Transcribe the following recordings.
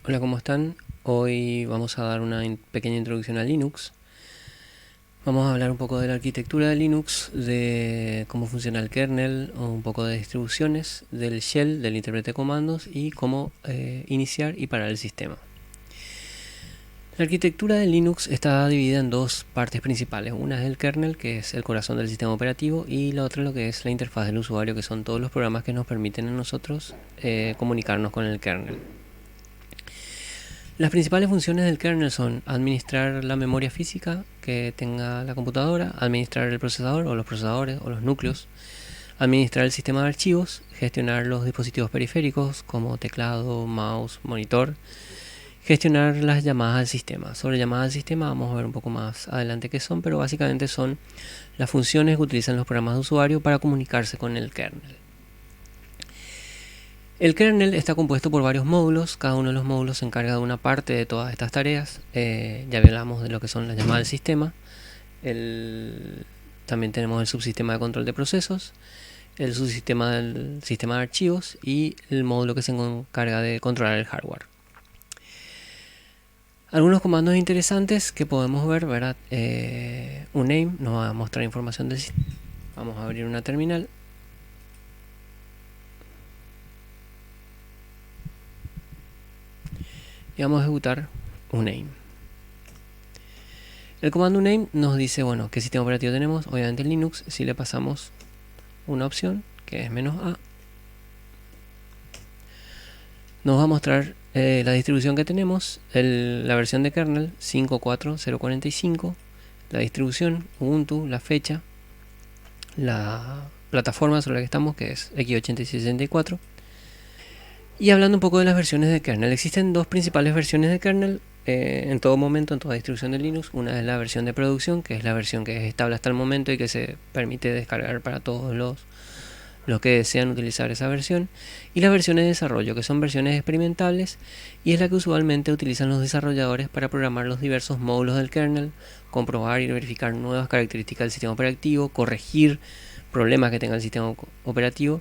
Hola, ¿cómo están? Hoy vamos a dar una pequeña introducción a Linux. Vamos a hablar un poco de la arquitectura de Linux, de cómo funciona el kernel, un poco de distribuciones, del shell, del intérprete de comandos y cómo iniciar y parar el sistema. La arquitectura de Linux está dividida en dos partes principales. Una es el kernel, que es el corazón del sistema operativo, y la otra lo que es la interfaz del usuario, que son todos los programas que nos permiten a nosotros comunicarnos con el kernel. Las principales funciones del kernel son administrar la memoria física que tenga la computadora, administrar el procesador o los procesadores o los núcleos, administrar el sistema de archivos, gestionar los dispositivos periféricos como teclado, mouse, monitor, gestionar las llamadas al sistema. Sobre llamadas al sistema vamos a ver un poco más adelante qué son, pero básicamente son las funciones que utilizan los programas de usuario para comunicarse con el kernel. El kernel está compuesto por varios módulos, cada uno de los módulos se encarga de una parte de todas estas tareas. Ya hablamos de lo que son las llamadas al sistema. También tenemos el subsistema de control de procesos, el subsistema del sistema de archivos y el módulo que se encarga de controlar el hardware. Algunos comandos interesantes que podemos ver, ¿verdad? Uname nos va a mostrar información del sistema. Vamos a abrir una terminal. Y vamos a ejecutar uname. El comando uname nos dice, bueno, qué sistema operativo tenemos. Obviamente en Linux, si le pasamos una opción que es "-a", nos va a mostrar la distribución que tenemos, la versión de kernel 5.4.0.45, la distribución Ubuntu, la fecha, la plataforma sobre la que estamos, que es x86-64. Y hablando un poco de las versiones de kernel, existen dos principales versiones de kernel en todo momento, en toda distribución de Linux. Una es la versión de producción, que es la versión que es estable hasta el momento y que se permite descargar para todos los que desean utilizar esa versión. Y las versiones de desarrollo, que son versiones experimentables y es la que usualmente utilizan los desarrolladores para programar los diversos módulos del kernel, comprobar y verificar nuevas características del sistema operativo, corregir problemas que tenga el sistema operativo.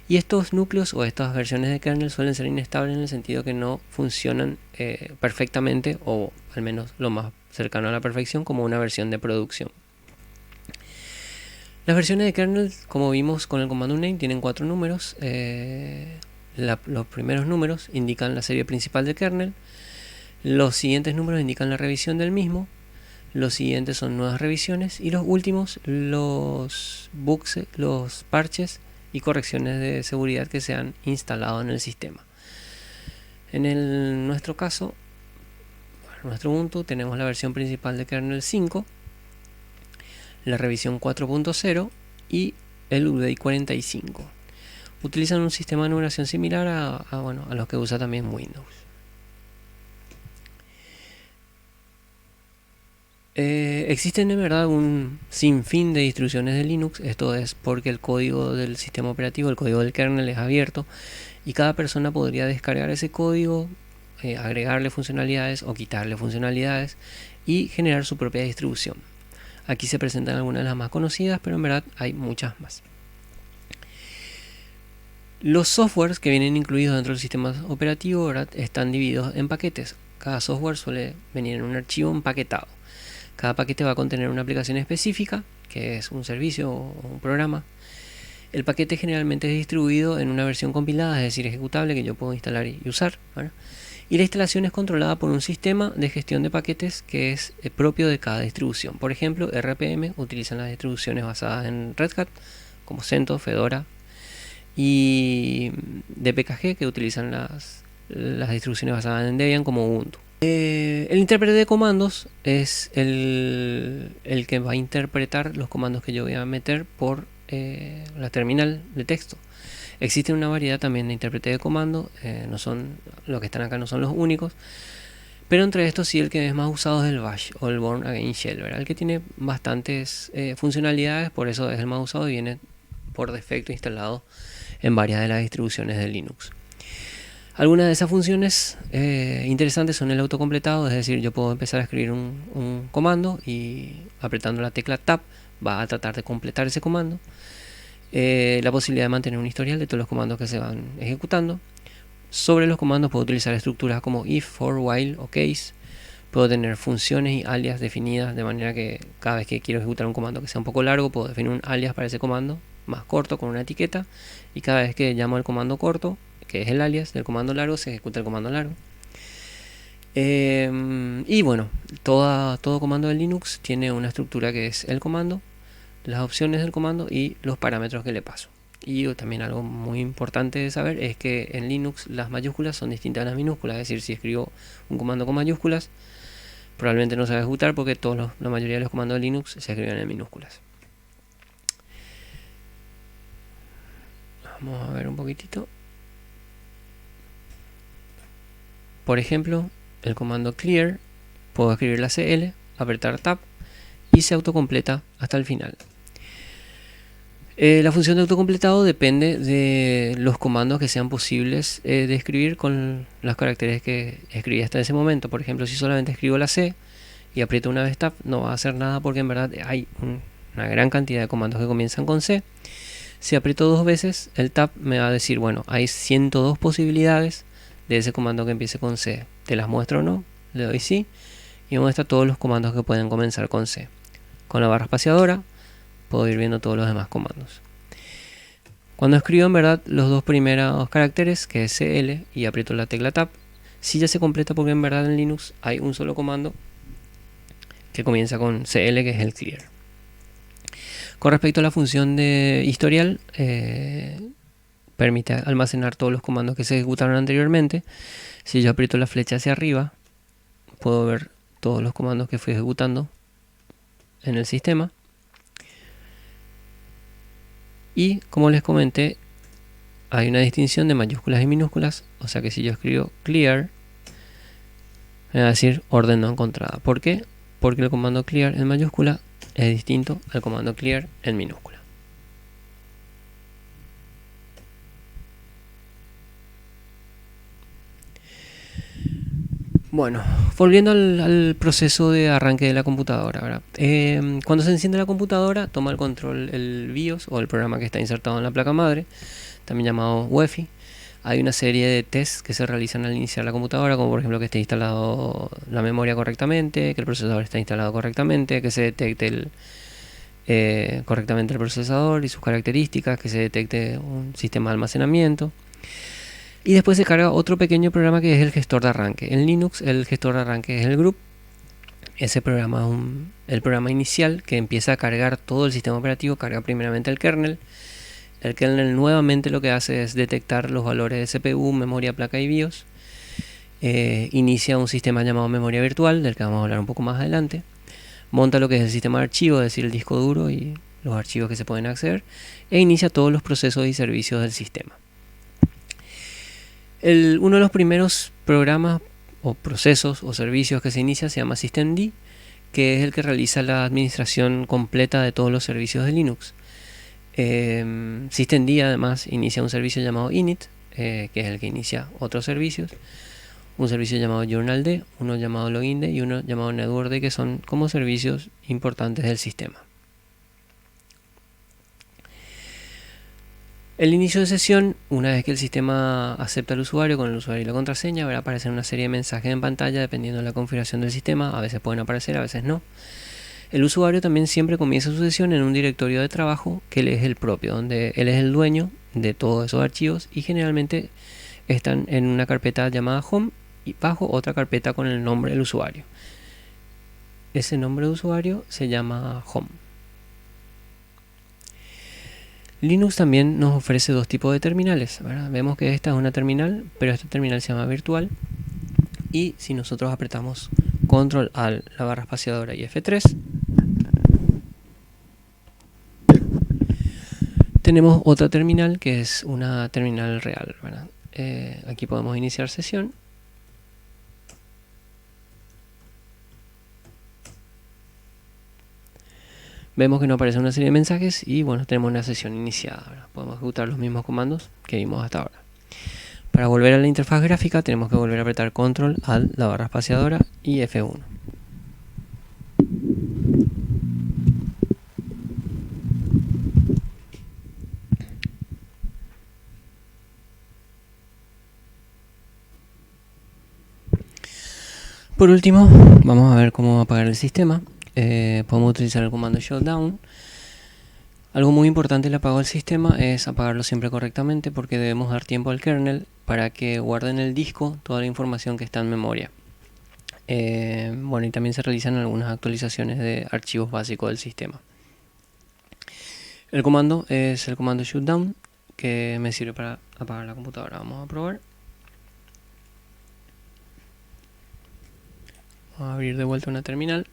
Y estos núcleos o estas versiones de kernel suelen ser inestables en el sentido que no funcionan perfectamente, o al menos lo más cercano a la perfección, como una versión de producción. Las versiones de kernel, como vimos con el comando uname, tienen 4 números. Los primeros números indican la serie principal del kernel. Los siguientes números indican la revisión del mismo. Los siguientes son nuevas revisiones. Y los últimos, los bugs, los parches y correcciones de seguridad que se han instalado en el sistema. En nuestro caso, en nuestro Ubuntu, tenemos la versión principal de kernel 5, la revisión 4.0 y el update 45. Utilizan un sistema de numeración similar a los que usa también Windows. Existen en verdad un sinfín de distribuciones de Linux. Esto es porque el código del sistema operativo, el código del kernel, es abierto y cada persona podría descargar ese código, agregarle funcionalidades o quitarle funcionalidades y generar su propia distribución. Aquí se presentan algunas de las más conocidas, pero en verdad hay muchas más. Los softwares que vienen incluidos dentro del sistema operativo, ¿verdad?, están divididos en paquetes. Cada software suele venir en un archivo empaquetado. Cada paquete va a contener una aplicación específica, que es un servicio o un programa. El paquete generalmente es distribuido en una versión compilada, es decir, ejecutable, que yo puedo instalar y usar, ¿verdad? Y la instalación es controlada por un sistema de gestión de paquetes que es propio de cada distribución. Por ejemplo, RPM utilizan las distribuciones basadas en Red Hat, como CentOS, Fedora, y DPKG, que utilizan las distribuciones basadas en Debian, como Ubuntu. El intérprete de comandos es el que va a interpretar los comandos que yo voy a meter por la terminal de texto. Existe una variedad también de intérpretes de comando, no son los que están acá, no son los únicos, pero entre estos sí el que es más usado es el Bash o el Bourne Again Shell, ¿verdad? El que tiene bastantes funcionalidades, por eso es el más usado y viene por defecto instalado en varias de las distribuciones de Linux. Algunas de esas funciones interesantes son el autocompletado, es decir, yo puedo empezar a escribir un comando y apretando la tecla Tab va a tratar de completar ese comando. La posibilidad de mantener un historial de todos los comandos que se van ejecutando. Sobre los comandos puedo utilizar estructuras como if, for, while o case. Puedo tener funciones y alias definidas de manera que cada vez que quiero ejecutar un comando que sea un poco largo, puedo definir un alias para ese comando más corto con una etiqueta, y cada vez que llamo el comando corto, que es el alias del comando largo, se ejecuta el comando largo. Y bueno, todo comando de Linux tiene una estructura que es el comando, las opciones del comando y los parámetros que le paso. Y también algo muy importante de saber es que en Linux las mayúsculas son distintas a las minúsculas. Es decir, si escribo un comando con mayúsculas, probablemente no se va a ejecutar porque la mayoría de los comandos de Linux se escriben en minúsculas. Vamos a ver un poquitito. Por ejemplo, el comando clear, puedo escribir la CL, apretar tab y se autocompleta hasta el final. La función de autocompletado depende de los comandos que sean posibles de escribir con los caracteres que escribí hasta ese momento. Por ejemplo, si solamente escribo la C y aprieto una vez tab, no va a hacer nada porque en verdad hay una gran cantidad de comandos que comienzan con C. Si aprieto dos veces, el tab me va a decir, bueno, hay 102 posibilidades de ese comando que empiece con C. ¿Te las muestro o no? Le doy sí y me muestra todos los comandos que pueden comenzar con C. Con la barra espaciadora puedo ir viendo todos los demás comandos. Cuando escribo en verdad los dos primeros caracteres, que es CL, y aprieto la tecla Tab, sí ya se completa porque en verdad en Linux hay un solo comando que comienza con CL, que es el clear. Con respecto a la función de historial, permite almacenar todos los comandos que se ejecutaron anteriormente. Si yo aprieto la flecha hacia arriba, puedo ver todos los comandos que fui ejecutando en el sistema. Y como les comenté, hay una distinción de mayúsculas y minúsculas, o sea que si yo escribo clear, me va a decir orden no encontrada. ¿Por qué? Porque el comando clear en mayúscula es distinto al comando clear en minúscula. Bueno, volviendo al proceso de arranque de la computadora, ¿verdad? Cuando se enciende la computadora, toma el control el BIOS o el programa que está insertado en la placa madre, también llamado UEFI. Hay una serie de tests que se realizan al iniciar la computadora, como por ejemplo que esté instalado la memoria correctamente, que el procesador esté instalado correctamente, que se detecte correctamente el procesador y sus características, que se detecte un sistema de almacenamiento. Y después se carga otro pequeño programa que es el gestor de arranque. En Linux el gestor de arranque es el group. Ese programa es el programa inicial que empieza a cargar todo el sistema operativo, carga primeramente el kernel. El kernel nuevamente lo que hace es detectar los valores de CPU, memoria, placa y BIOS. Inicia un sistema llamado memoria virtual, del que vamos a hablar un poco más adelante. Monta lo que es el sistema de archivo, es decir, el disco duro y los archivos que se pueden acceder. E inicia todos los procesos y servicios del sistema. Uno de los primeros programas o procesos o servicios que se inicia se llama systemd, que es el que realiza la administración completa de todos los servicios de Linux. Systemd además inicia un servicio llamado init, que es el que inicia otros servicios, un servicio llamado journald, uno llamado login y uno llamado networkd, que son como servicios importantes del sistema. El inicio de sesión, una vez que el sistema acepta al usuario con el usuario y la contraseña, verá aparecer una serie de mensajes en pantalla dependiendo de la configuración del sistema. A veces pueden aparecer, a veces no. El usuario también siempre comienza su sesión en un directorio de trabajo que él es el propio, donde él es el dueño de todos esos archivos y generalmente están en una carpeta llamada home y bajo otra carpeta con el nombre del usuario. Ese nombre de usuario se llama home. Linux también nos ofrece dos tipos de terminales, ¿verdad? Vemos que esta es una terminal, pero esta terminal se llama virtual. Y si nosotros apretamos Control Alt, la barra espaciadora y F3, tenemos otra terminal que es una terminal real, ¿verdad? Aquí podemos iniciar sesión. Vemos que nos aparece una serie de mensajes y bueno, tenemos una sesión iniciada, ¿verdad? Podemos ejecutar los mismos comandos que vimos hasta ahora. Para volver a la interfaz gráfica tenemos que volver a apretar Control Alt, la barra espaciadora y F1. Por último, vamos a ver cómo apagar el sistema. Podemos utilizar el comando shutdown. Algo muy importante del apagado del sistema es apagarlo siempre correctamente, porque debemos dar tiempo al kernel para que guarde en el disco toda la información que está en memoria. Bueno, y también se realizan algunas actualizaciones de archivos básicos del sistema. El comando es el comando shutdown, que me sirve para apagar la computadora. Vamos a probar. Vamos a abrir de vuelta una terminal.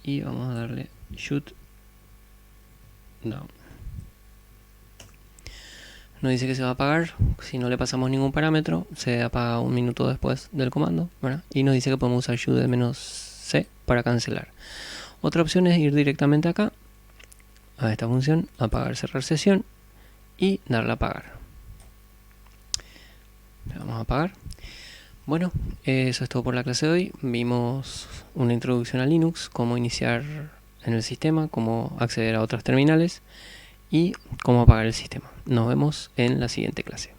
Y vamos a darle shut down. Nos dice que se va a apagar. Si no le pasamos ningún parámetro, se apaga un minuto después del comando, ¿verdad? Y nos dice que podemos usar shut -c para cancelar. Otra opción es ir directamente acá a esta función, apagar, cerrar sesión, y darle a apagar. Le vamos a apagar. Bueno, eso es todo por la clase de hoy. Vimos una introducción a Linux, cómo iniciar en el sistema, cómo acceder a otras terminales y cómo apagar el sistema. Nos vemos en la siguiente clase.